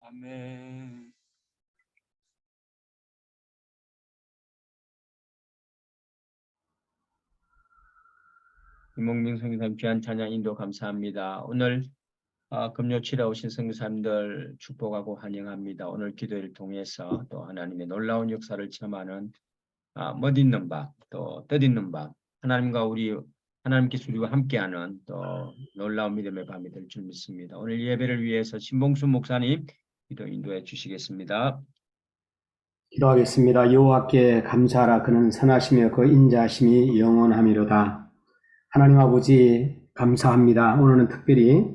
아멘. 이몽민 선교사님 귀한 찬양 인도 감사합니다. 오늘 금요 치러 오신 선교사님들 축복하고 환영합니다. 오늘 기도를 통해서 또 하나님의 놀라운 역사를 체험하는 멋있는 밤, 또 뜻있는 밤, 하나님께서 우리와 함께하는 또 놀라운 믿음의 밤이 될 줄 믿습니다. 오늘 예배를 위해서 신봉순 목사님 기도 인도해 주시겠습니다. 기도하겠습니다. 여호와께 감사하라. 그는 선하시며 그 인자하심이 영원하미로다. 하나님 아버지 감사합니다. 오늘은 특별히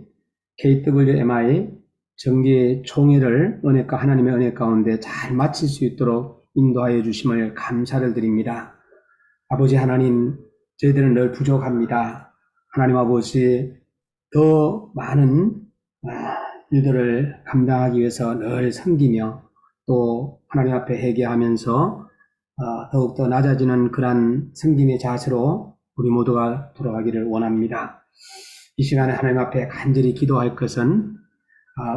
KWMI 정기 총회를 하나님의 은혜 가운데 잘 마칠 수 있도록 인도하여 주심을 감사를 드립니다. 아버지 하나님, 저희들은 늘 부족합니다. 하나님 아버지, 더 많은 일들을 감당하기 위해서 늘 섬기며 또 하나님 앞에 회개하면서 더욱더 낮아지는 그러한 섬김의 자세로 우리 모두가 돌아가기를 원합니다. 이 시간에 하나님 앞에 간절히 기도할 것은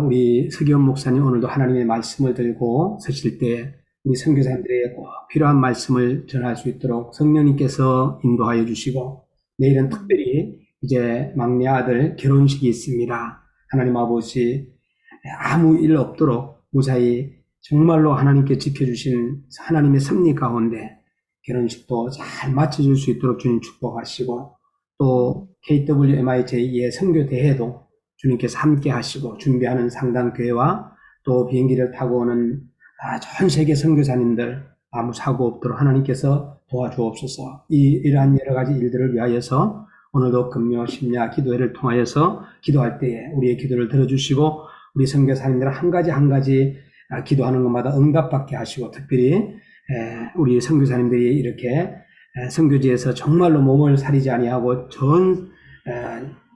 우리 서기원 목사님 오늘도 하나님의 말씀을 들고 서실 때 우리 선교사님들에게 꼭 필요한 말씀을 전할 수 있도록 성령님께서 인도하여 주시고, 내일은 특별히 이제 막내 아들 결혼식이 있습니다. 하나님 아버지, 아무 일 없도록 무사히 정말로 하나님께 지켜주신 하나님의 섭리 가운데 결혼식도 잘 마쳐줄 수 있도록 주님 축복하시고, 또 KWMI 제2의 선교대회도 주님께서 함께 하시고, 준비하는 상당교회와 또 비행기를 타고 오는 전 세계 선교사님들 아무 사고 없도록 하나님께서 도와주옵소서. 이러한 여러 가지 일들을 위하여서 오늘도 금요 심야 기도회를 통하여서 기도할 때에 우리의 기도를 들어주시고, 우리 선교사님들 한 가지 기도하는 것마다 응답받게 하시고, 특별히 우리 선교사님들이 이렇게 선교지에서 정말로 몸을 사리지 아니하고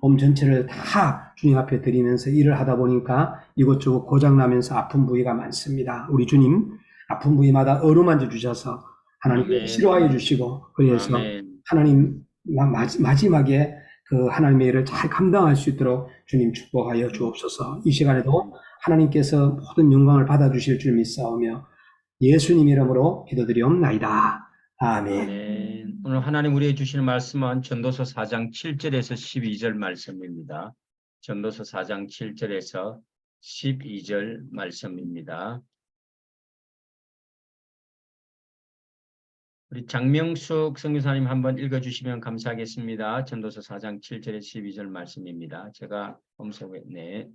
몸 전체를 다 주님 앞에 드리면서 일을 하다 보니까 이것저것 고장나면서 아픈 부위가 많습니다. 우리 주님 아픈 부위마다 어루만져 주셔서 하나님께 치료하여 주시고, 그래서 하나님 마지막에 그 하나님의 일을 잘 감당할 수 있도록 주님 축복하여 주옵소서. 이 시간에도 하나님께서 모든 영광을 받아주실 줄 믿사오며 예수님 이름으로 기도드리옵나이다. 아멘. 오늘 하나님 우리에게 주시는 말씀은 전도서 4장 7절에서 12절 말씀입니다. 전도서 4장 7절에서 12절 말씀입니다. 우리 장명숙 선교사님 한번 읽어주시면 감사하겠습니다. 전도서 4장 7절에서 12절 말씀입니다. 제가 검색했네.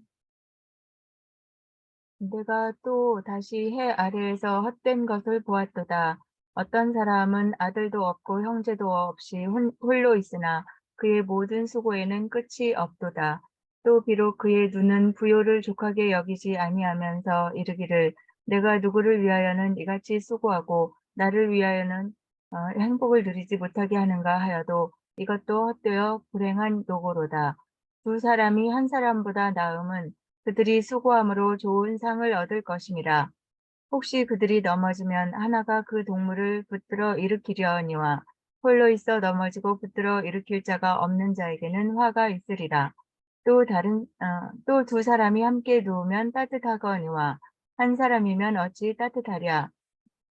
내가 또 다시 해 아래에서 헛된 것을 보았도다. 어떤 사람은 아들도 없고 형제도 없이 홀로 있으나 그의 모든 수고에는 끝이 없도다. 또 비록 그의 눈은 부요를 족하게 여기지 아니하면서 이르기를 내가 누구를 위하여는 이같이 수고하고 나를 위하여는 행복을 누리지 못하게 하는가 하여도 이것도 헛되어 불행한 노고로다. 두 사람이 한 사람보다 나음은 그들이 수고함으로 좋은 상을 얻을 것임이라. 혹시 그들이 넘어지면 하나가 그 동물을 붙들어 일으키려니와 홀로 있어 넘어지고 붙들어 일으킬 자가 없는 자에게는 화가 있으리라. 또 두 사람이 함께 누우면 따뜻하거니와 한 사람이면 어찌 따뜻하랴.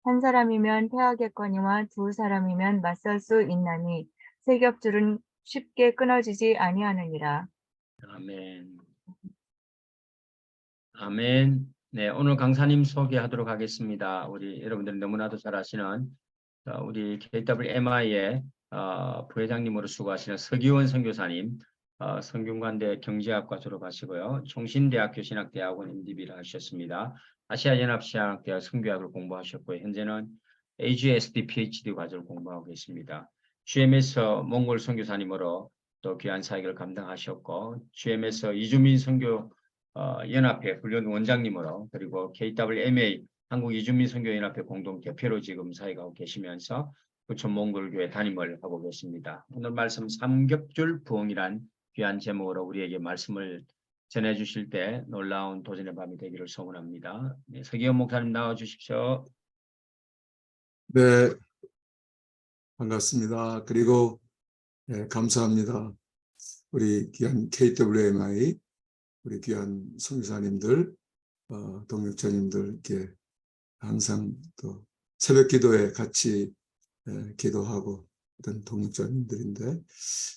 한 사람이면 패하겠거니와 두 사람이면 맞설 수 있나니 세 겹줄은 쉽게 끊어지지 아니하느니라. 아멘. 아멘. 네, 오늘 강사님 소개하도록 하겠습니다. 우리 여러분들 너무나도 잘 아시는 우리 KWMI의 부회장님으로 수고하시는 서기원 선교사님, 성균관대 경제학과 졸업하시고요. 총신대학교 신학대학원 MDB를 하셨습니다. 아시아연합시장대학 선교학을 공부하셨고요. 현재는 AGSD PhD 과정을 공부하고 계십니다. GM에서 몽골 선교사님으로 또 귀한 사역을 감당하셨고, GM에서 이주민 선교 연합회 훈련 원장님으로, 그리고 KWMA 한국 이주민 선교연합회 공동 대표로 지금 사역하고 계시면서 부천 몽골교회 담임을 하고 계십니다. 오늘 말씀 삼겹줄 부흥이란 귀한 제목으로 우리에게 말씀을 전해주실 때 놀라운 도전의 밤이 되기를 소원합니다. 네, 서기현 목사님 나와 주십시오. 네, 반갑습니다. 그리고 감사합니다. 우리 귀한 KWMI, 우리 귀한 선교사님들 동역자님들께 항상 또 새벽 기도에 같이 기도하고 있던 동역자님들인데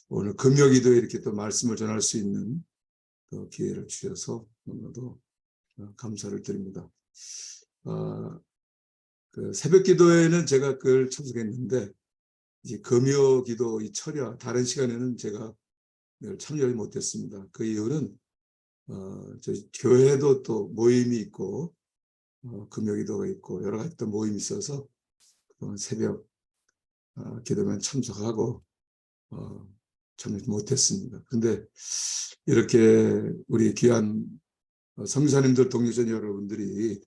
오늘 금요 기도에 이렇게 또 말씀을 전할 수 있는 또 기회를 주셔서 너무나도 감사를 드립니다. 그 새벽 기도에는 제가 그걸 참석했는데 이 금요 기도 이 철야 다른 시간에는 제가 늘 참여를 못했습니다. 그 이유는 저희 교회도 또 모임이 있고 금요 기도가 있고 여러 가지 또 모임이 있어서 새벽 기도만 참석하고 참여 못했습니다. 근데 이렇게 우리 귀한 성사님들 동료자 여러분들이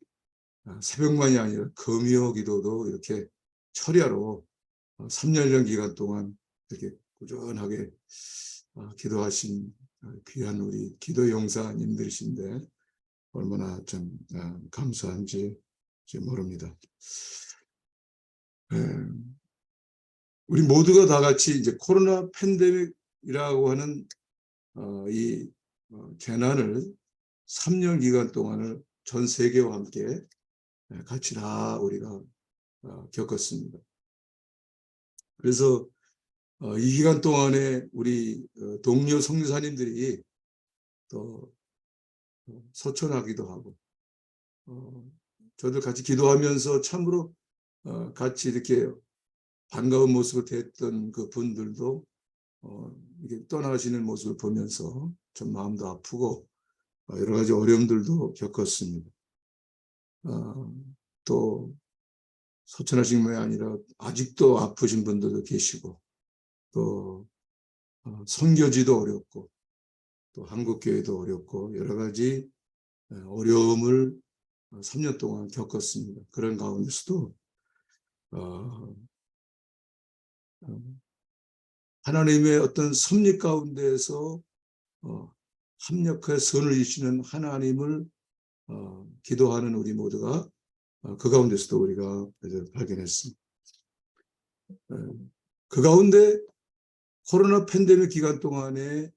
새벽만이 아니라 금요 기도도 이렇게 철야로 3년이라는 기간 동안 이렇게 꾸준하게 기도하신 귀한 우리 기도 용사님들이신데 얼마나 좀 감사한지 모릅니다. 우리 모두가 다 같이 이제 코로나 팬데믹이라고 하는 이 재난을 3년 기간 동안을 전 세계와 함께 같이 다 우리가 겪었습니다. 그래서 이 기간 동안에 우리 동료 선교사님들이 또 소천하기도 하고 저들 같이 기도하면서 참으로 같이 이렇게 반가운 모습을 대했던 그 분들도 이렇게 떠나가시는 모습을 보면서 좀 마음도 아프고 여러 가지 어려움들도 겪었습니다. 또 소천하신 분이 아니라 아직도 아프신 분들도 계시고 또 선교지도 어렵고 또 한국교회도 어렵고 여러 가지 어려움을 3년 동안 겪었습니다. 그런 가운데서도 하나님의 어떤 섭리 가운데에서 합력해 선을 이루시는 하나님을 기도하는 우리 모두가 그 가운데서도 우리가 발견했습니다. 그 가운데 코로나 팬데믹 기간 동안에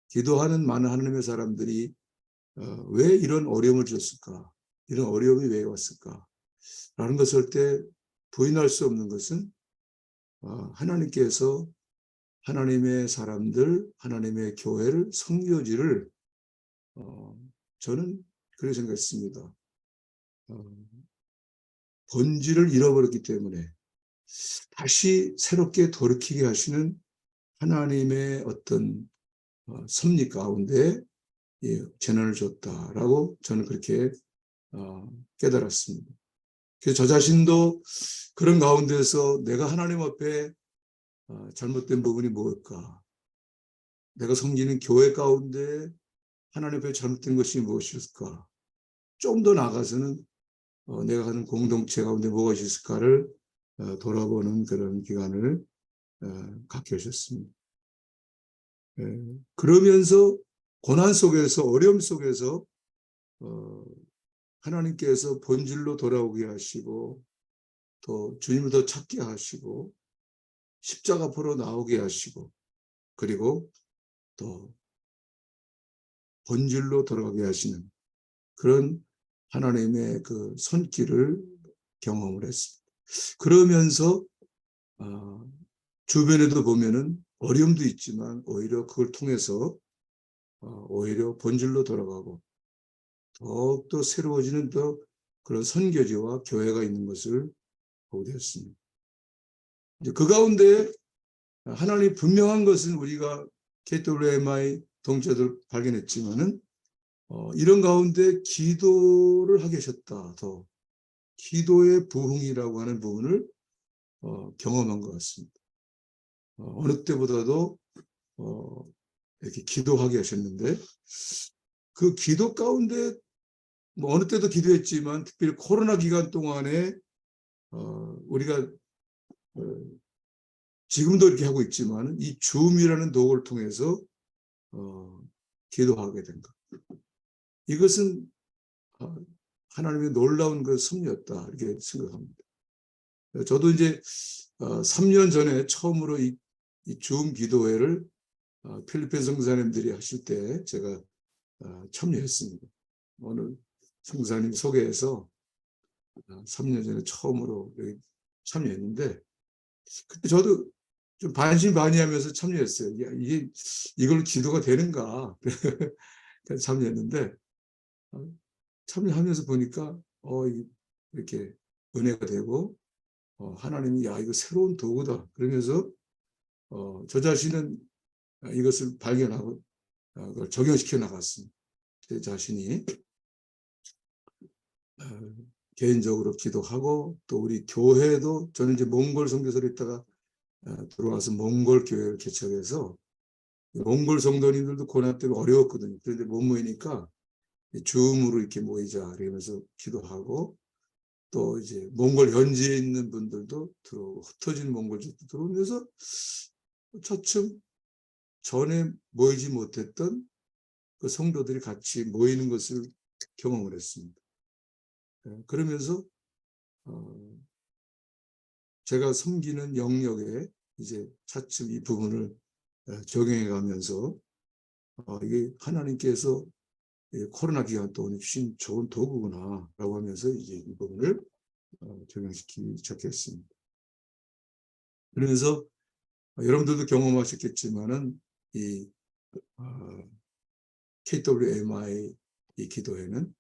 기도하는 많은 하나님의 사람들이 왜 이런 어려움을 줬을까? 이런 어려움이 왜 왔을까? 라는 것을 때 부인할 수 없는 것은 하나님께서 하나님의 사람들, 하나님의 교회를, 선교지를 저는 그렇게 생각했습니다. 본질을 잃어버렸기 때문에 다시 새롭게 돌이키게 하시는 하나님의 어떤 섭리 가운데 재난을 줬다라고 저는 그렇게 깨달았습니다. 그래서 저 자신도 그런 가운데서 내가 하나님 앞에 잘못된 부분이 무엇일까? 내가 섬기는 교회 가운데 하나님 앞에 잘못된 것이 무엇일까? 좀 더 나아가서는 내가 하는 공동체 가운데 뭐가 있을까를 돌아보는 그런 기간을 갖게 하셨습니다. 그러면서 고난 속에서 어려움 속에서 하나님께서 본질로 돌아오게 하시고 또 주님을 더 찾게 하시고 십자가 앞으로 나오게 하시고 그리고 또 본질로 돌아가게 하시는 그런 하나님의 그 손길을 경험을 했습니다. 그러면서 주변에도 보면은 어려움도 있지만 오히려 그걸 통해서 오히려 본질로 돌아가고 더욱더 새로워지는 더 그런 선교지와 교회가 있는 것을 보게 되었습니다. 이제 그 가운데 하나님이 분명한 것은 우리가 KWMI 동체들 발견했지만은 이런 가운데 기도를 하게 하셨다. 더 기도의 부흥이라고 하는 부분을 경험한 것 같습니다. 어느 때보다도 이렇게 기도하게 하셨는데 그 기도 가운데 뭐 어느 때도 기도했지만 특별히 코로나 기간 동안에 우리가 지금도 이렇게 하고 있지만 이 줌이라는 도구를 통해서 기도하게 된 것. 이것은 하나님의 놀라운 그 섭리였다 이렇게 생각합니다. 저도 이제 3년 전에 처음으로 이 줌 기도회를 필리핀 선교사님들이 하실 때 제가 참여했습니다. 오늘 성사님 소개해서 3년 전에 처음으로 여기 참여했는데 그때 저도 좀 반신반의하면서 참여했어요. 야, 이걸로 기도가 되는가? 그래서 참여했는데 참여하면서 보니까 이렇게 은혜가 되고 하나님이 야 이거 새로운 도구다 그러면서 저 자신은 이것을 발견하고 그걸 적용시켜 나갔습니다. 제 자신이 개인적으로 기도하고 또 우리 교회도 저는 이제 몽골 선교사로 있다가 들어와서 몽골 교회를 개척해서 몽골 성도님들도 고난 때문에 어려웠거든요. 그런데 못 모이니까 줌으로 이렇게 모이자 그러면서 기도하고 또 이제 몽골 현지에 있는 분들도 들어오고 흩어진 몽골족도 들어오면서 차츰 전에 모이지 못했던 그 성도들이 같이 모이는 것을 경험을 했습니다. 그러면서 제가 섬기는 영역에 이제 차츰 이 부분을 적용해 가면서 이게 하나님께서 코로나 기간 동안에 주신 좋은 도구구나 라고 하면서 이제 이 부분을 적용시키기 시작했습니다. 그러면서 여러분들도 경험하셨겠지만은 이 KWMI 이 기도회는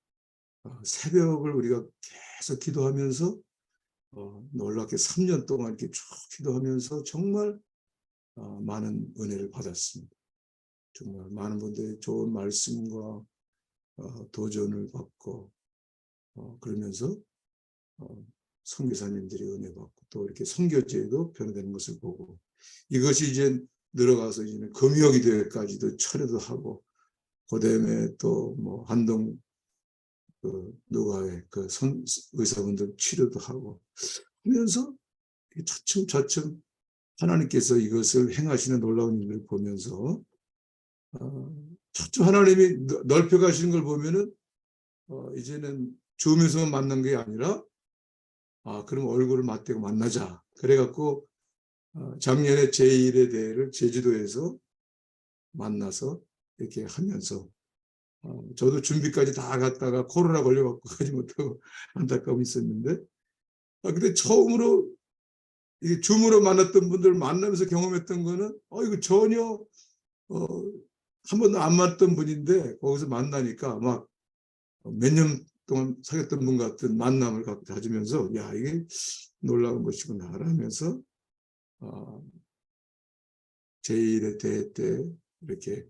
새벽을 우리가 계속 기도하면서 놀랍게 3년 동안 이렇게 쭉 기도하면서 정말 많은 은혜를 받았습니다. 정말 많은 분들의 좋은 말씀과 도전을 받고 그러면서 선교사님들이 은혜 받고 또 이렇게 선교제도 변화되는 것을 보고 이것이 이제 늘어가서 이제 금요기 대회까지도 철회도 하고 그다음에 또 뭐 한동 누가의 그 의사분들 치료도 하고 하면서 차츰 하나님께서 이것을 행하시는 놀라운 일을 보면서 차츰 하나님이 넓혀 가시는 걸 보면은 이제는 줌에서만 만난 게 아니라 그럼 얼굴을 맞대고 만나자. 그래갖고 작년에 제1의 대회를 제주도에서 만나서 이렇게 하면서 저도 준비까지 다 갔다가 코로나 걸려갖고 가지 못하고 안타까움이 있었는데 근데 처음으로 이게 줌으로 만났던 분들 만나면서 경험했던 거는 이거 전혀 한 번도 안 만났던 분인데 거기서 만나니까 막 몇 년 동안 사귀었던 분 같은 만남을 가지면서 야 이게 놀라운 것이구나 하면서 제1의 대회 때 이렇게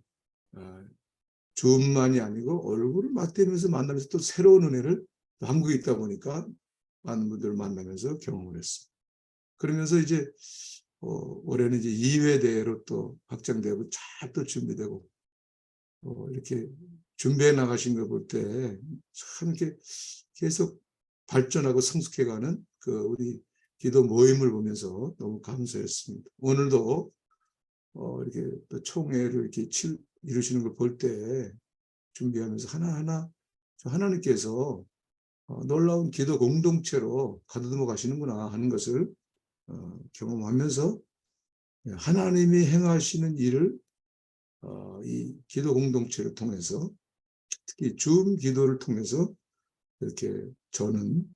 줌만이 아니고 얼굴을 맞대면서 만나면서 또 새로운 은혜를 한국에 있다 보니까 많은 분들을 만나면서 경험을 했습니다. 그러면서 이제 올해는 이제 2회 대회로 또 확장되고 잘 또 준비되고 이렇게 준비해 나가신 거 볼 때 참 이렇게 계속 발전하고 성숙해가는 그 우리 기도 모임을 보면서 너무 감사했습니다. 오늘도 이렇게 또 총회를 이렇게 이루시는 걸 볼 때 준비하면서 하나하나 하나님께서 놀라운 기도 공동체로 가다듬어 가시는구나 하는 것을 경험하면서 하나님이 행하시는 일을 이 기도 공동체를 통해서 특히 줌 기도를 통해서 이렇게 저는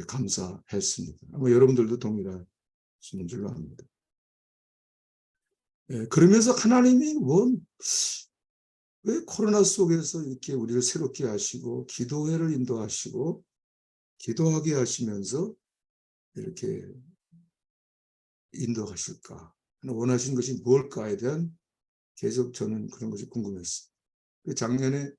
감사했습니다. 아마 여러분들도 동일하시는 줄로 압니다. 그러면서 하나님이 왜 코로나 속에서 이렇게 우리를 새롭게 하시고 기도회를 인도하시고 기도하게 하시면서 이렇게 인도하실까? 원하신 것이 뭘까에 대한 계속 저는 그런 것이 궁금했어요. 작년에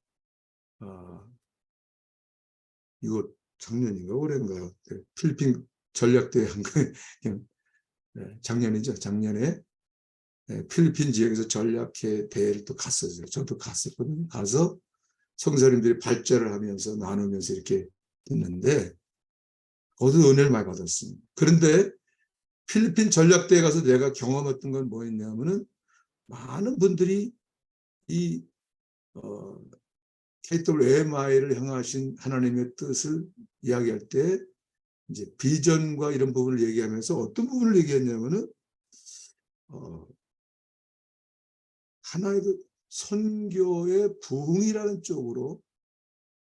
이거 작년인가 올해인가요? 필리핀 전략대회 한 거예요. 작년이죠. 작년에 필리핀 지역에서 전략회 대회를 또 갔었어요. 저도 갔었거든요. 가서 성사님들이 발제를 하면서 나누면서 이렇게 했는데 거기서 은혜를 많이 받았습니다. 그런데 필리핀 전략대회 가서 내가 경험했던 건 뭐였냐면은 많은 분들이 이 KWMI를 향하신 하나님의 뜻을 이야기할 때 이제 비전과 이런 부분을 얘기하면서 어떤 부분을 얘기했냐면은 하나의 그 선교의 부흥이라는 쪽으로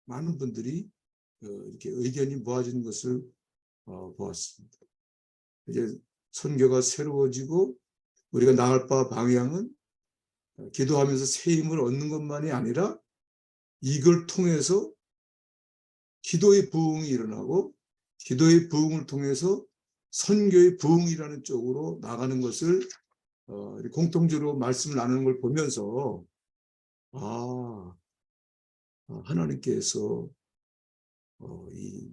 많은 분들이 이렇게 의견이 모아지는 것을 보았습니다. 이제 선교가 새로워지고 우리가 나갈 바 방향은 기도하면서 새 힘을 얻는 것만이 아니라 이걸 통해서 기도의 부흥이 일어나고 기도의 부흥을 통해서 선교의 부흥이라는 쪽으로 나가는 것을 공통적으로 말씀을 나누는 걸 보면서 하나님께서 이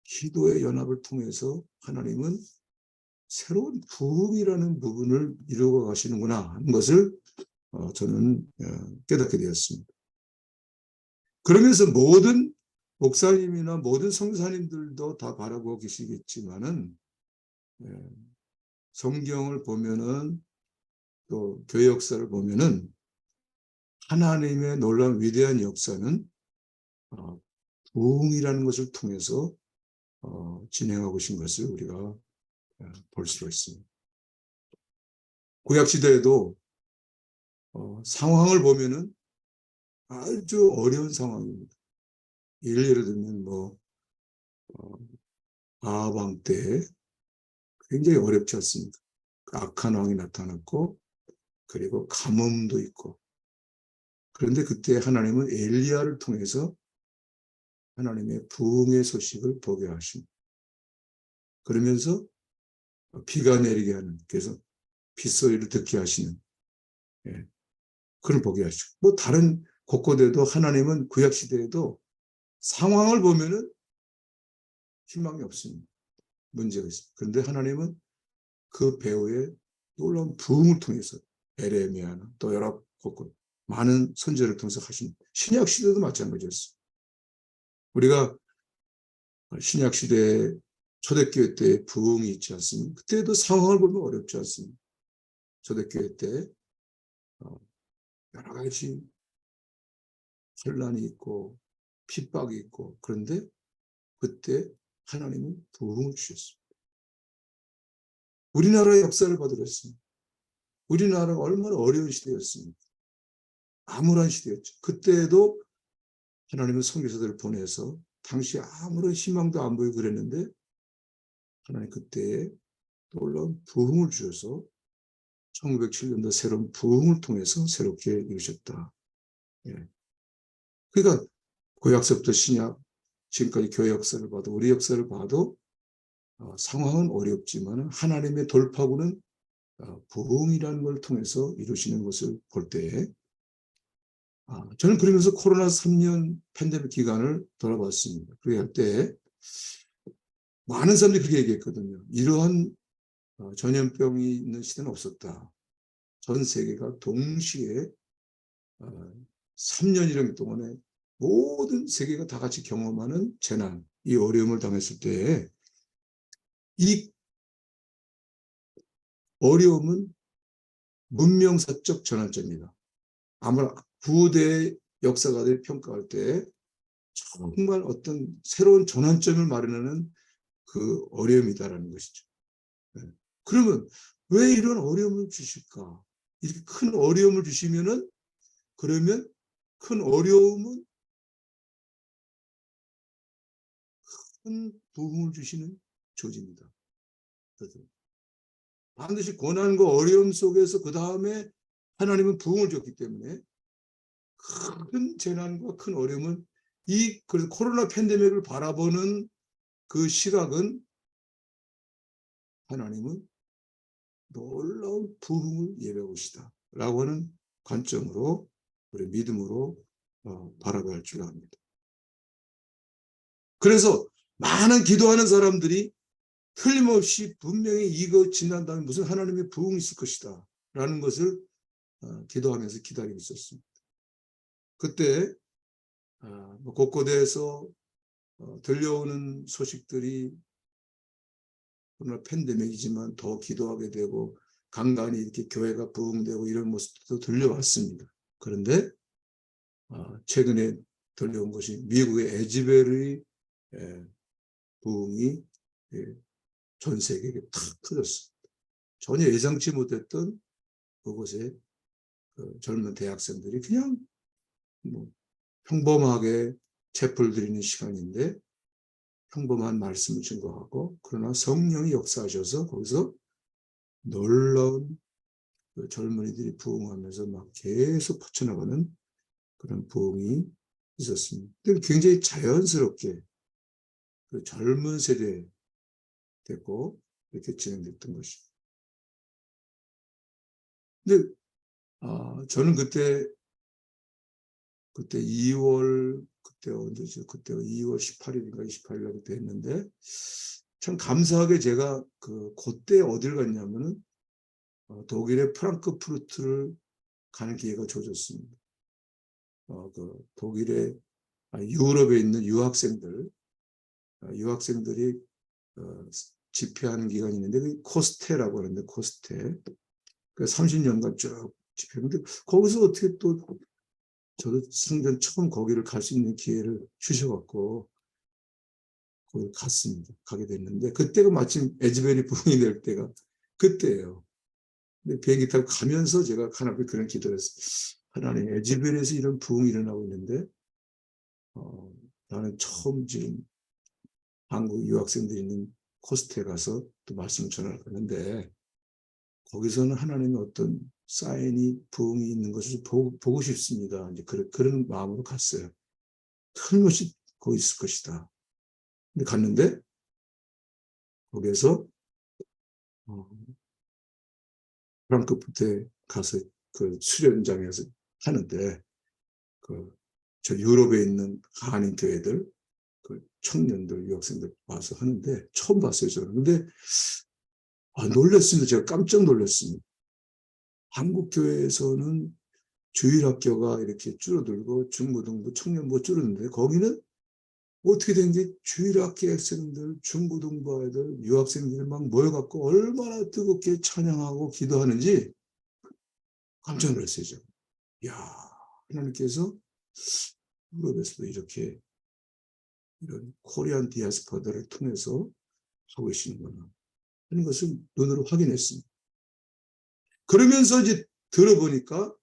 기도의 연합을 통해서 하나님은 새로운 부흥이라는 부분을 이루어 가시는구나 하는 것을 저는 깨닫게 되었습니다. 그러면서 모든 목사님이나 모든 선교사님들도 다 바라보고 계시겠지만은 성경을 보면은 또 교회 역사를 보면은 하나님의 놀라운 위대한 역사는 부흥이라는 것을 통해서 진행하고 계신 것을 우리가 볼 수가 있습니다. 구약 시대에도 상황을 보면은 아주 어려운 상황입니다. 예를 들면 아합 왕 때 굉장히 어렵지 않습니까? 악한 왕이 나타났고 그리고 가뭄도 있고 그런데 그때 하나님은 엘리야를 통해서 하나님의 부흥의 소식을 보게 하십니다. 그러면서 비가 내리게 하는 그래서 빗소리를 듣게 하시는 그걸 보게 하시고 다른 곳곳에도 하나님은 구약시대에도 상황을 보면은 희망이 없습니다. 문제가 있습니다. 그런데 하나님은 그 배후에 놀라운 부흥을 통해서 에레미야나 또 여러 곳곳 많은 선지자를 통해서 하신 신약 시대도 마찬가지였어요. 우리가 신약 시대 초대교회 때 부흥이 있지 않습니까? 그때도 상황을 보면 어렵지 않습니다. 초대교회 때 여러 가지 혼란이 있고 핍박이 있고 그런데 그때 하나님은 부흥을 주셨습니다. 우리나라의 역사를 봐드렸습니다. 우리나라가 얼마나 어려운 시대였습니까? 암울한 시대였죠. 그때에도 하나님은 선교사들을 보내서 당시 아무런 희망도 안 보이고 그랬는데 하나님 그때에 놀라운 부흥을 주셔서 1907년도 새로운 부흥을 통해서 새롭게 이루셨다. 그러니까 구약서부터 신약 지금까지 교회 역사를 봐도 우리 역사를 봐도 상황은 어렵지만 하나님의 돌파구는 부흥이라는 걸 통해서 이루시는 것을 볼 때 저는 그러면서 코로나 3년 팬데믹 기간을 돌아봤습니다. 그렇게 할 때 많은 사람들이 그렇게 얘기했거든요. 이러한 전염병이 있는 시대는 없었다. 전 세계가 동시에 3년이라는 동안에 모든 세계가 다 같이 경험하는 재난, 이 어려움을 당했을 때 이 어려움은 문명사적 전환점이다. 아마 구대 역사가들이 평가할 때 정말 어떤 새로운 전환점을 마련하는 그 어려움이다라는 것이죠. 그러면 왜 이런 어려움을 주실까? 이렇게 큰 어려움을 주시면은 그러면 큰 어려움은 큰 부흥을 주시는 조지입니다. 그래서 반드시 고난과 어려움 속에서 그 다음에 하나님은 부흥을 줬기 때문에 큰 재난과 큰 어려움은 그래서 코로나 팬데믹을 바라보는 그 시각은 하나님은 놀라운 부흥을 예배하시다 라고 하는 관점으로 우리 믿음으로 바라봐야 할 줄 압니다. 그래서 많은 기도하는 사람들이 틀림없이 분명히 이거 지난 다음에 무슨 하나님의 부흥이 있을 것이다 라는 것을 기도하면서 기다리고 있었습니다. 그때 곳곳에서 들려오는 소식들이 코로나 팬데믹이지만 더 기도하게 되고 간간히 이렇게 교회가 부흥되고 이런 모습도 들려왔습니다. 그런데 최근에 들려온 것이 미국의 에즈베리 부흥이 전 세계에 탁 터졌습니다. 전혀 예상치 못했던 그곳에 젊은 대학생들이 그냥 평범하게 체포를 드리는 시간인데 평범한 말씀을 증거하고 그러나 성령이 역사하셔서 거기서 놀라운 그 젊은이들이 부흥하면서 막 계속 퍼져나가는 그런 부흥이 있었습니다. 근데 굉장히 자연스럽게 그 젊은 세대에 됐고 이렇게 진행됐던 것이죠. 근데 저는 그때 2월 그때 언제죠? 그때 2월 18일인가 28일날 그때 했는데 참 감사하게 제가 그때 어딜 갔냐면은 독일의 프랑크푸르트를 가는 기회가 주어졌습니다. 독일의 유럽에 있는 유학생들이 집회하는 기간이 있는데 그 코스테라고 하는데 코스테 그 30년간 쭉 집회했는데 거기서 어떻게 또 저도 생전 처음 거기를 갈 수 있는 기회를 주셔갖고 거기 갔습니다. 가게 됐는데 그때가 마침 에즈베리 부흥이 될 때가 그때예요. 근데 비행기 타고 가면서 제가 하나님께 그런 기도를 했어요. 하나님 에즈베리에서 이런 부흥이 일어나고 있는데 나는 처음 지금 한국 유학생들이 있는 코스트에 가서 또 말씀을 전할 건데 거기서는 하나님의 어떤 사인이 부흥이 있는 것을 보고 싶습니다. 이제 그런 마음으로 갔어요. 틀림없이 거기 있을 것이다. 근데 갔는데 거기에서 프랑크푸르트에 가서 그 수련장에서 하는데 저 유럽에 있는 한인 교회들 그 청년들 유학생들 와서 하는데 처음 봤어요 저는. 근데 놀랐습니다. 제가 깜짝 놀랐습니다. 한국 교회에서는 주일학교가 이렇게 줄어들고 중고등부 청년부가 줄어드는데 거기는 어떻게 된 게 주일학교 학생들, 중고등부 아이들, 유학생들이 막 모여갖고 얼마나 뜨겁게 찬양하고 기도하는지 깜짝 놀랐어요. 제가. 이야, 하나님께서 유럽에서도 이렇게 이런 코리안 디아스포라를 통해서 하고 계시는구나 하는 것을 눈으로 확인했습니다. 그러면서 이제 들어보니까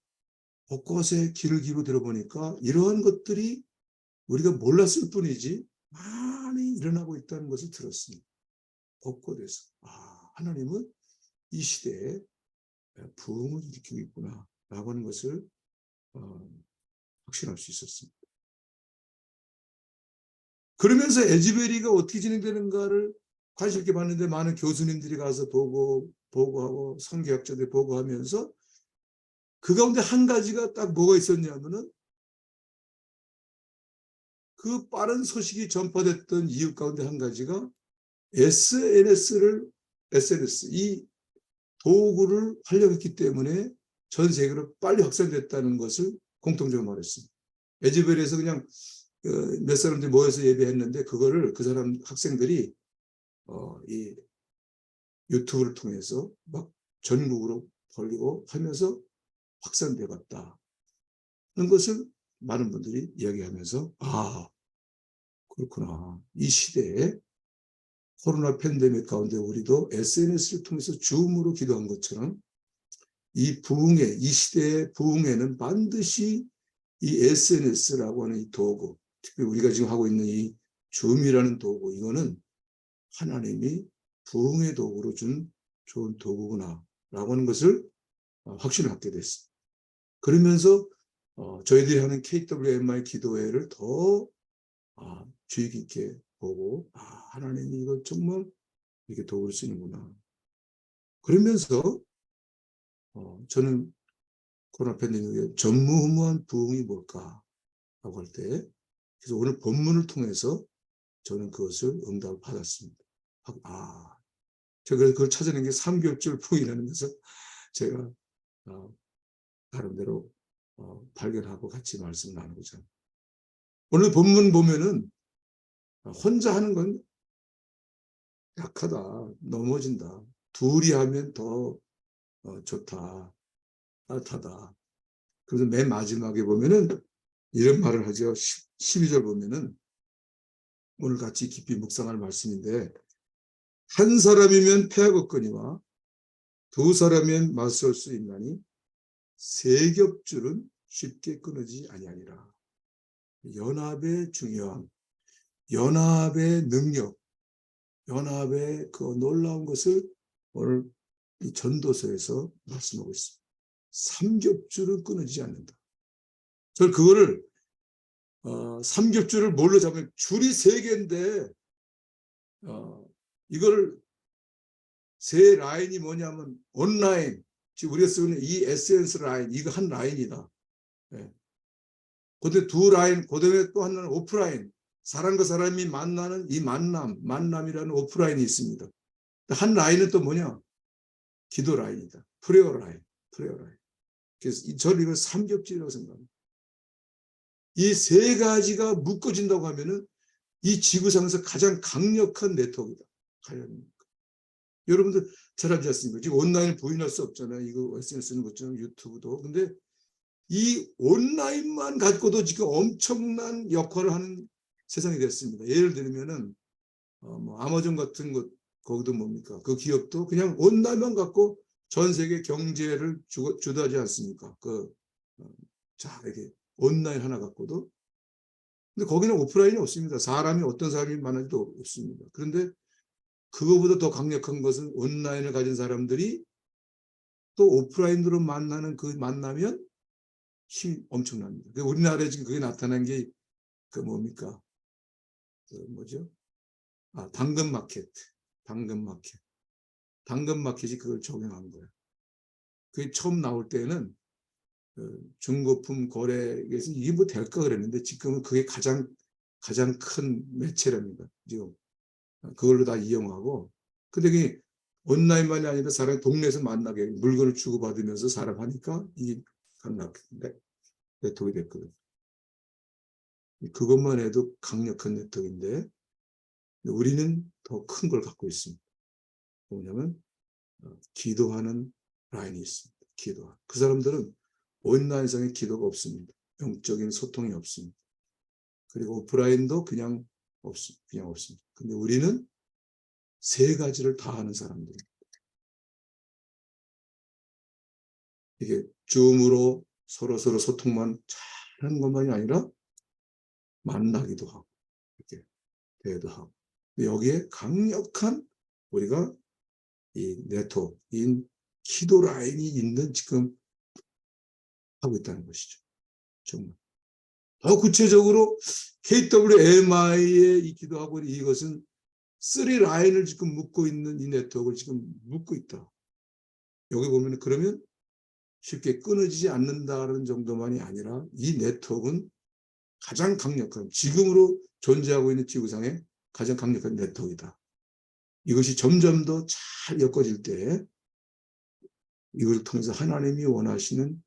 곳곳에 귀를 기울여 들어보니까 이러한 것들이 우리가 몰랐을 뿐이지 많이 일어나고 있다는 것을 들었습니다. 곳곳에서 하나님은 이 시대에 부흥을 일으키고 있구나 라고 하는 것을 확신할 수 있었습니다. 그러면서 에즈베리가 어떻게 진행되는가를 관심 있게 봤는데 많은 교수님들이 가서 보고하고 선교학자들이 보고하면서 그 가운데 한 가지가 딱 뭐가 있었냐면은 그 빠른 소식이 전파됐던 이유 가운데 한 가지가 SNS 이 도구를 활용했기 때문에 전 세계로 빨리 확산됐다는 것을 공통적으로 말했습니다. 에즈베리에서 그냥 몇 사람들이 모여서 예배했는데 그거를 그 사람 학생들이 이 유튜브를 통해서 막 전국으로 벌리고 하면서 확산돼 갔다. 그런 것을 많은 분들이 이야기하면서 그렇구나. 이 시대에 코로나 팬데믹 가운데 우리도 SNS를 통해서 줌으로 기도한 것처럼 이 시대의 부흥에는 반드시 이 SNS라고 하는 이 도구, 특히 우리가 지금 하고 있는 이 줌이라는 도구, 이거는 하나님이 부흥의 도구로 준 좋은 도구구나 라고 하는 것을 확신을 갖게 됐습니다. 그러면서 저희들이 하는 KWMI 기도회를 더 주의 깊게 보고 하나님이 이걸 정말 이렇게 도구를 쓰는구나. 그러면서 저는 코로나 팬데믹의 전무후무한 부흥이 뭘까 라고 할 때 그래서 오늘 본문을 통해서 저는 그것을 응답을 받았습니다. 제가 그걸 찾아낸 게 3개월절 부흥이라는 것을 제가 나름대로 발견하고 같이 말씀을 나누고자 합니다. 오늘 본문 보면은 혼자 하는 건 약하다, 넘어진다. 둘이 하면 더 좋다, 따뜻하다. 그래서 맨 마지막에 보면은 이런 말을 하죠. 12절 보면은 오늘 같이 깊이 묵상할 말씀인데 한 사람이면 패하겠거니와 두 사람이면 맞설 수 있나니 세 겹줄은 쉽게 끊어지지 아니하니라. 연합의 중요함, 연합의 능력, 연합의 그 놀라운 것을 오늘 이 전도서에서 말씀하고 있습니다. 삼겹줄은 끊어지지 않는다. 저는 그거를 삼겹줄을 뭘로 잡으면 줄이 3개인데 이거를 세 라인이 뭐냐면 온라인, 지금 우리가 쓰는 이 에센스 라인, 이거 한 라인이다. 예. 그다음에 2라인, 그다음에 또 하나는 오프라인, 사람과 사람이 만나는 이 만남이라는 오프라인이 있습니다. 한 라인은 또 뭐냐? 기도 라인이다. 프레어 라인. 그래서 저는 이걸 삼겹줄이라고 생각합니다. 이 3가지가 묶어진다고 하면은 이 지구상에서 가장 강력한 네트워크이다. 여러분들 잘 알지 않습니까? 지금 온라인을 부인할 수 없잖아요. 이거 SNS 쓰는 것처럼 유튜브도. 근데 이 온라인만 갖고도 지금 엄청난 역할을 하는 세상이 됐습니다. 예를 들면은 뭐 아마존 같은 것, 거기도 뭡니까? 그 기업도 그냥 온라인만 갖고 전 세계 경제를 주도하지 않습니까? 자, 이렇게 온라인 하나 갖고도. 근데 거기는 오프라인이 없습니다. 어떤 사람이 많은지도 없습니다. 그런데 그거보다 더 강력한 것은 온라인을 가진 사람들이 또 오프라인으로 만나는 그 만나면 힘이 엄청납니다. 우리나라에 지금 그게 나타난 게 그 뭡니까? 뭐죠? 당근마켓. 당근마켓이 그걸 적용한 거예요. 그게 처음 나올 때는 중고품 거래에서 이게 뭐 될까 그랬는데 지금은 그게 가장 큰 매체랍니다. 지금 그걸로 다 이용하고. 근데 그게 온라인만이 아니라 사람이 동네에서 만나게 물건을 주고받으면서 사람 하니까 이게 강력한데 네트워크가 됐거든요. 그것만 해도 강력한 네트워크인데 우리는 더 큰 걸 갖고 있습니다. 뭐냐면 기도하는 라인이 있습니다. 기도하는. 그 사람들은 온라인상의 기도가 없습니다. 영적인 소통이 없습니다. 그리고 오프라인도 그냥 없습니다. 근데 우리는 3가지를 다 하는 사람들입니다. 이게 줌으로 서로 소통만 잘하는 것만이 아니라 만나기도 하고 이렇게 대화도 하고. 여기에 강력한 우리가 이 네트워크인 기도 라인이 있는 지금 하고 있다는 것이죠. 정말. 더 구체적으로 KWMI의 이 기도하고 이것은 3라인을 지금 묶고 있는 이 네트워크를 지금 묶고 있다. 여기 보면 그러면 쉽게 끊어지지 않는다는 정도만이 아니라 이 네트워크는 가장 강력한, 지금으로 존재하고 있는 지구상의 가장 강력한 네트워크이다. 이것이 점점 더 잘 엮어질 때 이것을 통해서 하나님이 원하시는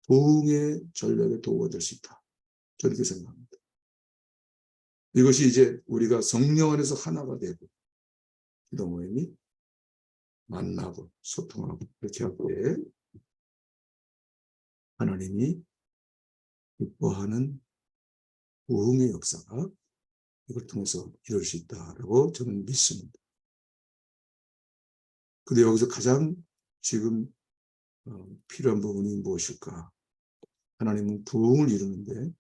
부흥의 전략에 도구가 될 수 있다. 저는 그렇게 생각합니다. 이것이 이제 우리가 성령 안에서 하나가 되고 기도 모임이 만나고 소통하고 이렇게 할 때 하나님이 기뻐하는 부흥의 역사가 이걸 통해서 이룰 수 있다라고 저는 믿습니다. 근데 여기서 가장 지금 필요한 부분이 무엇일까? 하나님은 부흥을 이루는데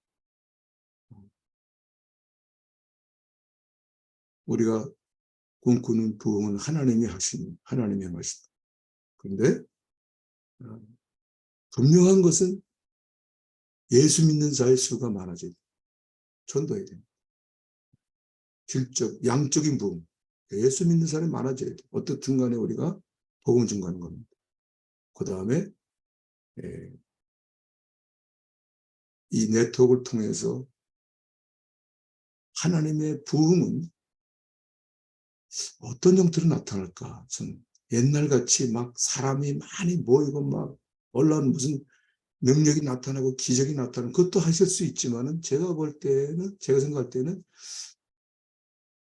우리가 꿈꾸는 부흥은 하나님이 하신, 하나님이 행하신다. 그런데 분명한 것은 예수 믿는 자의 수가 많아져야 돼. 전도해야 돼. 질적, 양적인 부흥. 예수 믿는 사람이 많아져야 돼. 어떻든 간에 우리가 복음 증거하는 겁니다. 그 다음에 이 네트워크를 통해서 하나님의 부흥은 어떤 형태로 나타날까? 저는 옛날같이 막 사람이 많이 모이고 막 올라오는 무슨 능력이 나타나고 기적이 나타나는 그것도 하실 수 있지만은 제가 생각할 때는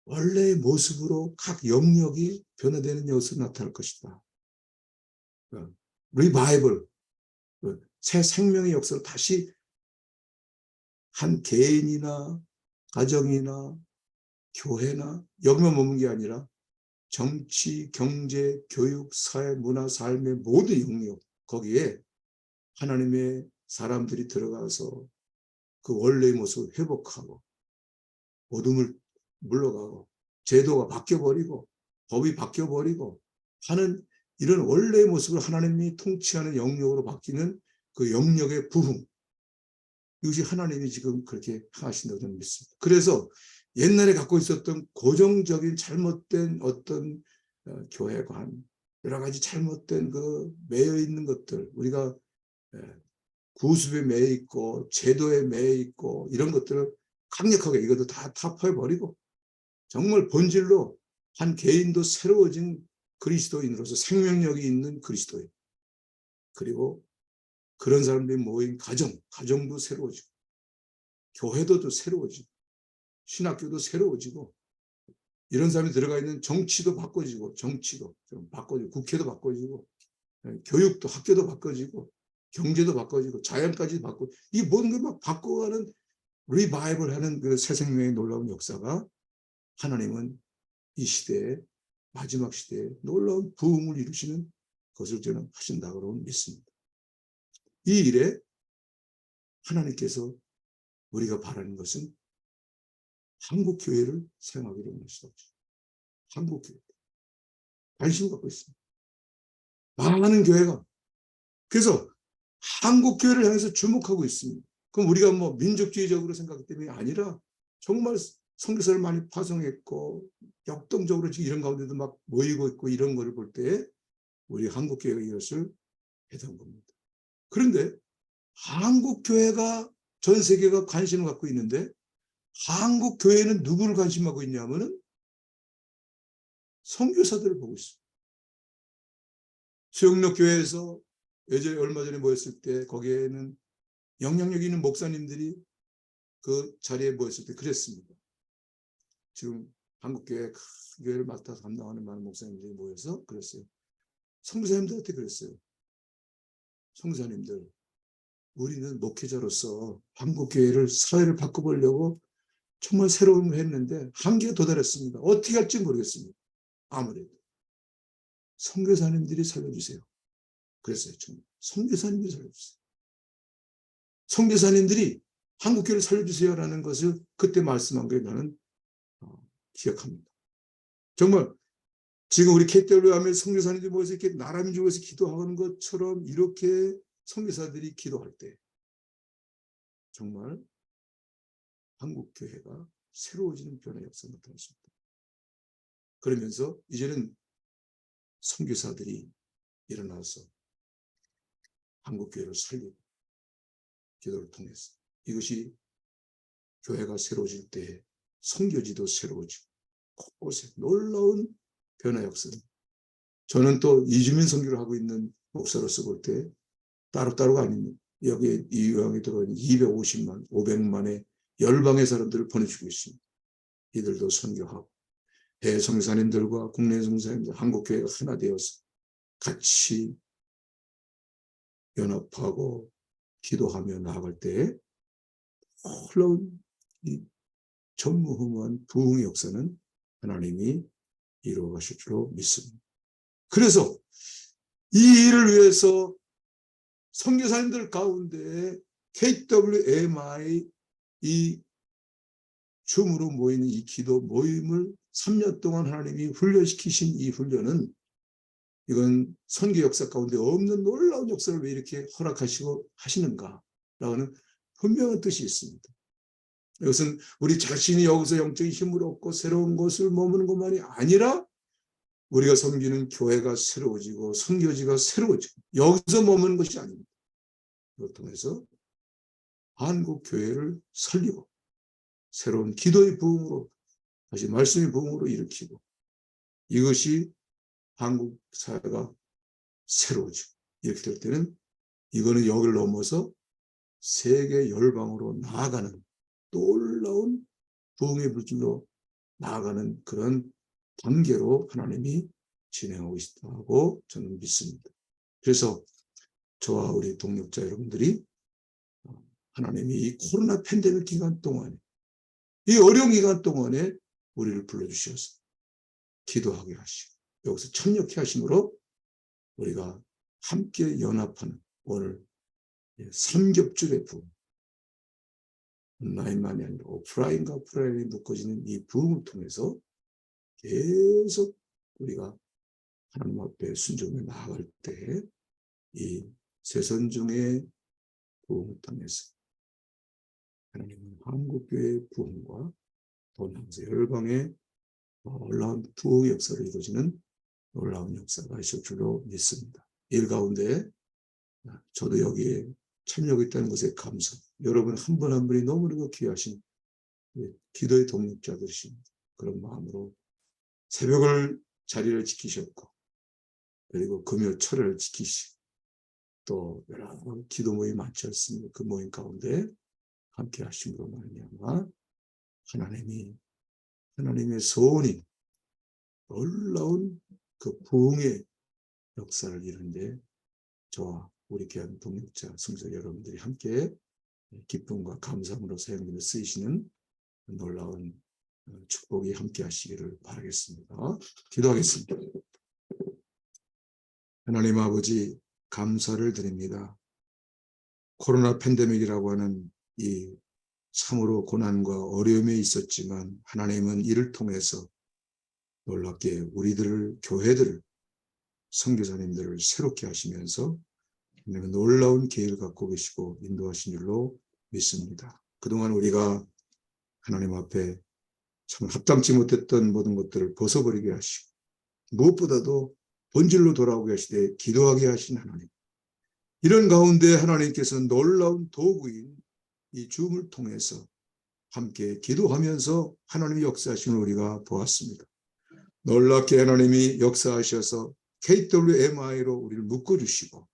원래의 모습으로 각 영역이 변화되는 것으로 나타날 것이다. 리바이벌, 새 생명의 역사를 다시 한 개인이나 가정이나 교회나 여기만 머문 게 아니라 정치, 경제, 교육, 사회, 문화, 삶의 모든 영역 거기에 하나님의 사람들이 들어가서 그 원래의 모습을 회복하고 어둠을 물러가고 제도가 바뀌어버리고 법이 바뀌어버리고 하는 이런 원래의 모습을 하나님이 통치하는 영역으로 바뀌는 그 영역의 부흥, 이것이 하나님이 지금 그렇게 하신다고 저는 믿습니다. 그래서 옛날에 갖고 있었던 고정적인 잘못된 어떤 교회관, 여러 가지 잘못된 그 매여 있는 것들, 우리가 구습에 매여 있고 제도에 매여 있고 이런 것들을 강력하게 이것도 다 타파해버리고 정말 본질로 한 개인도 새로워진 그리스도인으로서 생명력이 있는 그리스도인, 그리고 그런 사람들이 모인 가정도 새로워지고 교회도 또 새로워지고 신학교도 새로워지고 이런 사람이 들어가 있는 정치도 바꿔지고 정치도 좀 바꿔지고 국회도 바꿔지고 교육도 학교도 바꿔지고 경제도 바꿔지고 자연까지 바꿔 이 모든 걸 막 바꿔가는 리바이벌 하는 그 새 생명의 놀라운 역사가 하나님은 이 시대에 마지막 시대에 놀라운 부흥을 이루시는 것을 저는 하신다고 믿습니다. 이 일에 하나님께서 우리가 바라는 것은 한국교회를 사용하기로 원하시다. 한국교회. 관심 갖고 있습니다. 많은 교회가. 그래서 한국교회를 향해서 주목하고 있습니다. 그럼 우리가 뭐 민족주의적으로 생각하기 때문에 아니라 정말 선교사를 많이 파송했고 역동적으로 지금 이런 가운데도 막 모이고 있고 이런 거를 볼 때 우리 한국교회가 이것을 했던 겁니다. 그런데 한국교회가 전 세계가 관심을 갖고 있는데 한국교회는 누구를 관심하고 있냐면은 선교사들을 보고 있어요. 수영록교회에서 예전에 얼마 전에 모였을 때 거기에는 영향력 있는 목사님들이 그 자리에 모였을 때 그랬습니다. 지금 한국교회 큰 교회를 맡아서 감당하는 많은 목사님들이 모여서 그랬어요. 선교사님들한테 그랬어요. 선교사님들, 우리는 목회자로서 한국교회를 사회를 바꿔보려고 정말 새로운 걸 했는데 한계에 도달했습니다. 어떻게 할지 모르겠습니다. 아무래도 선교사님들이 살려주세요. 그랬어요. 선교사님들이 살려주세요. 선교사님들이 한국교회를 살려주세요라는 것을 그때 말씀한 게 나는 기억합니다. 정말 지금 우리 KW하면 선교사님들이 모여서 이렇게 나라 민족에서 기도하는 것처럼 이렇게 선교사들이 기도할 때 정말 한국교회가 새로워지는 변화의 역사가 나타났습니다. 그러면서 이제는 선교사들이 일어나서 한국교회를 살리고 기도를 통해서 이것이 교회가 새로워질 때 선교지도 새로워지고 곳곳에 놀라운 변화 역사는 저는 또 이주민 선교를 하고 있는 목사로서 볼 때 따로따로가 아닙니다. 여기에 이 요양에 들어있는 250만, 500만의 열방의 사람들을 보내주고 있습니다. 이들도 선교하고 해외 선교사님들과 국내 선교사님들 한국교회가 하나 되어서 같이 연합하고 기도하며 나아갈 때 놀라운 이 전무후무한 부흥의 역사는 하나님이 이루어 가실 줄로 믿습니다. 그래서 이 일을 위해서 선교사님들 가운데 KWMI 이 줌으로 모이는 이 기도 모임을 3년 동안 하나님이 훈련시키신 이 훈련은 이건 선교 역사 가운데 없는 놀라운 역사를 왜 이렇게 허락하시고 하시는가라는 분명한 뜻이 있습니다. 이것은 우리 자신이 여기서 영적인 힘을 얻고 새로운 것을 머무는 것만이 아니라 우리가 섬기는 교회가 새로워지고 선교지가 새로워지고 여기서 머무는 것이 아닙니다. 이걸 통해서 한국 교회를 살리고 새로운 기도의 부흥으로 다시 말씀의 부흥으로 일으키고 이것이 한국 사회가 새로워지고 이렇게 될 때는 이거는 여기를 넘어서 세계 열방으로 나아가는 놀라운 부흥의 물질로 나아가는 그런 단계로 하나님이 진행하고 있다고 저는 믿습니다. 그래서 저와 우리 동역자 여러분들이 하나님이 이 코로나 팬데믹 기간 동안에 이 어려운 기간 동안에 우리를 불러주셔서 기도하게 하시고 여기서 참여케 하심으로 우리가 함께 연합하는 오늘 삼겹줄의 부흥 온라인만이 아니라 오프라인과 오프라인이 묶어지는 이 부흥을 통해서 계속 우리가 하나님 앞에 순종해 나아갈 때 이 세선중의 부흥을 통해서 하나님은 한국교회의 부흥과 동양세 열방의 놀라운 부흥의 역사로 이루어지는 놀라운 역사가 있을 줄로 믿습니다. 일 가운데 저도 여기에 참여하고 있다는 것에 감사. 여러분 한 분 한 분이 너무나도 귀하신 기도의 동력자들이십니다. 그런 마음으로 새벽을 자리를 지키셨고 그리고 금요 철을 지키시고 또 여러 기도 모임이 많지 않습니까? 그 모임 가운데 함께 하심으로 말미암아 하나님의 소원이 놀라운 그 부흥의 역사를 이루는데 저와 우리 귀한 동역자 성도 여러분들이 함께 기쁨과 감사함으로 사용되며 쓰이시는 놀라운 축복이 함께 하시기를 바라겠습니다. 기도하겠습니다. 하나님 아버지 감사를 드립니다. 코로나 팬데믹이라고 하는 이 참으로 고난과 어려움이 있었지만 하나님은 이를 통해서 놀랍게 우리들을 교회들을 선교사님들을 새롭게 하시면서 하나님은 놀라운 계획을 갖고 계시고 인도하신 줄로 믿습니다. 그동안 우리가 하나님 앞에 참 합당치 못했던 모든 것들을 벗어버리게 하시고 무엇보다도 본질로 돌아오게 하시되 기도하게 하신 하나님. 이런 가운데 하나님께서는 놀라운 도구인 이 줌을 통해서 함께 기도하면서 하나님의 역사하심을 우리가 보았습니다. 놀랍게 하나님이 역사하셔서 KWMI로 우리를 묶어주시고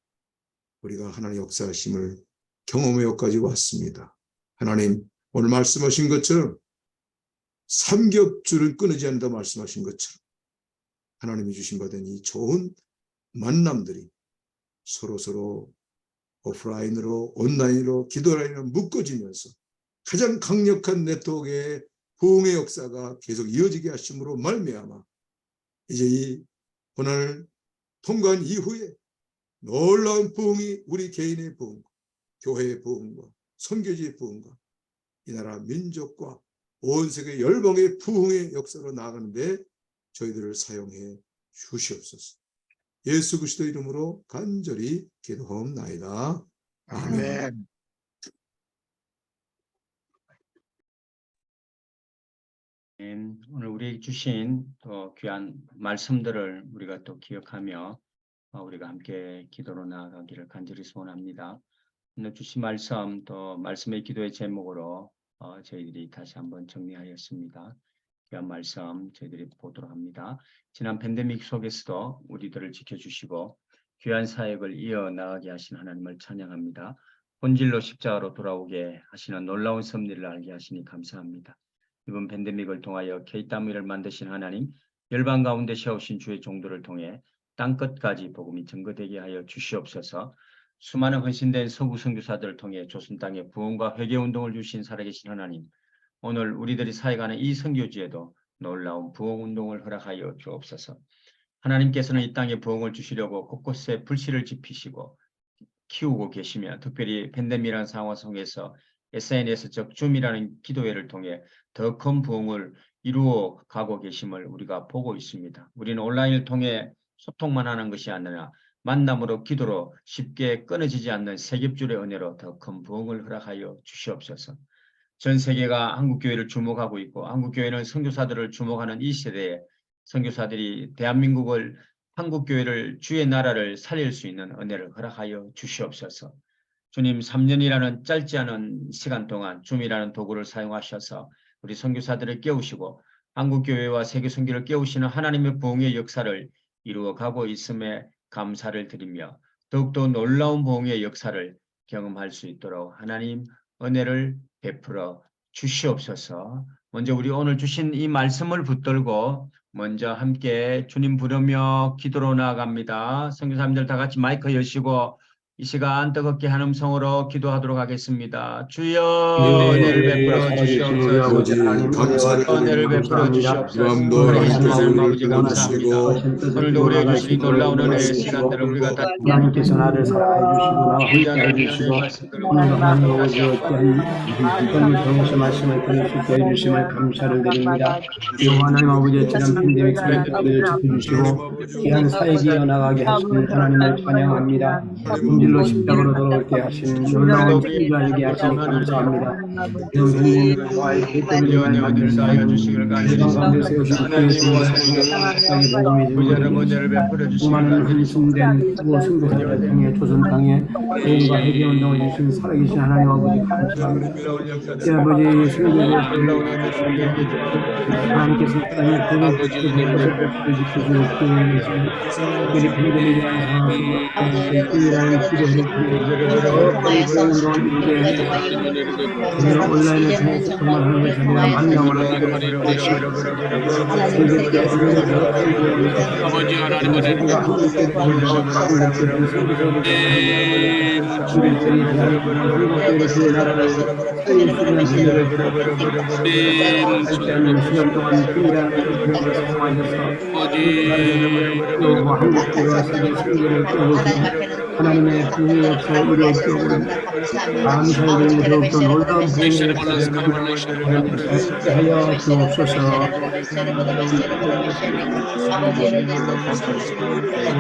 우리가 하나님의 역사하심을 경험해 여기까지 왔습니다. 하나님 오늘 말씀하신 것처럼 삼겹줄을 끊이지 않는다 말씀하신 것처럼 하나님이 주신 받은 이 좋은 만남들이 서로 오프라인으로 온라인으로 기도라인으로 묶어지면서 가장 강력한 네트워크의 부흥의 역사가 계속 이어지게 하심으로 말미암아 이제 이 고난을 통과한 이후에 놀라운 부흥이 우리 개인의 부흥, 교회의 부흥과 선교지의 부흥과 이 나라 민족과 온 세계 열방의 부흥의 역사로 나아가는데 저희들을 사용해 주시옵소서. 예수 그리스도 이름으로 간절히 기도하옵나이다. 아멘. 오늘 우리에게 주신 또 귀한 말씀들을 우리가 또 기억하며 우리가 함께 기도로 나아가기를 간절히 소원합니다. 오늘 주신 말씀 또 말씀의 기도의 제목으로 저희들이 다시 한번 정리하였습니다. 귀한 말씀 저희들이 보도록 합니다. 지난 팬데믹 속에서도 우리들을 지켜주시고 귀한 사역을 이어나가게 하신 하나님을 찬양합니다. 본질로 십자가로 돌아오게 하시는 놀라운 섭리를 알게 하시니 감사합니다. 이번 팬데믹을 통하여 KW를 만드신 하나님, 열방 가운데 세우신 주의 종들을 통해 땅끝까지 복음이 증거되게 하여 주시옵소서. 수많은 헌신된 서구 선교사들을 통해 조선 땅에 부흥과 회개운동을 주신 살아계신 하나님, 오늘 우리들이 사역하는 이 선교지에도 놀라운 부흥운동을 허락하여 주옵소서. 하나님께서는 이 땅에 부흥을 주시려고 곳곳에 불씨를 지피시고 키우고 계시며 특별히 팬데믹이라는 상황 속에서 SNS 즉 줌이라는 기도회를 통해 더 큰 부흥을 이루어 가고 계심을 우리가 보고 있습니다. 우리는 온라인을 통해 소통만 하는 것이 아니라 만남으로 기도로 쉽게 끊어지지 않는 세겹줄의 은혜로 더 큰 부흥을 허락하여 주시옵소서. 전 세계가 한국교회를 주목하고 있고 한국교회는 선교사들을 주목하는 이 시대에 선교사들이 대한민국을 한국교회를 주의 나라를 살릴 수 있는 은혜를 허락하여 주시옵소서. 주님 3년이라는 짧지 않은 시간 동안 줌이라는 도구를 사용하셔서 우리 선교사들을 깨우시고 한국교회와 세계 선교를 깨우시는 하나님의 부흥의 역사를 이루어가고 있음에 감사를 드리며 더욱더 놀라운 부흥의 역사를 경험할 수 있도록 하나님 은혜를 베풀어 주시옵소서. 먼저 우리 오늘 주신 이 말씀을 붙들고 먼저 함께 주님 부르며 기도로 나아갑니다. 선교사님들 다 같이 마이크 여시고 이 시간 뜨겁게 한 음성으로 기도하도록 하겠습니다. 주여 예, 은혜를 베풀어 살아계신 우리 주시옵소서. 아버지 하나님, 감사를 은혜를 베풀어 감사합니다. 주시옵소서. 유암도 우리 하나님 하나님 아버지 아버지 감사합니다. 오늘도 우리에게 주신 놀라운 은혜의 시간들을 우리가 다 하나님께서 나를 사랑해 주시고 나와 함께 해주시고 오늘도 하나님 아버지 어떠한 기쁨을 통해서 말씀을 들을 수 있게 해주심을 감사를 드립니다. 여호와 하나님 아버지 지난 팬데믹 사이트를 지켜주시고 귀한 사역이 이어나가게 하시는 하나님을 찬양합니다. 품질로 십자가로 돌아올 때 하신 놀라운 창조하게 하시니 감사합니다. 이런 팬데믹 와의 개떡을 은혜를 쌓여 주시기를 가운데 간절히 세우시고 세상에 복음이 부자는 주고 은혜를 베풀어 주시기를 수많은 간절히 한순된 수고 선교사를 통해 조선 땅에 보험과 해계운동을 주신 살아계신 하나님 아버지 감사합니다. 이 아버지 선교를 하나님께서 이 땅에 복음을 지켜주시고 특별히 팬데믹에 대한 상황에서 일하는 기도를 온라인을 통해서 정말 하나님의 자녀가 만남을 아버지 하나님을 하나님의 부흥이 없어 이루어지고 감사의 일으켜 놀라운 부흥을 하여 주옵소서.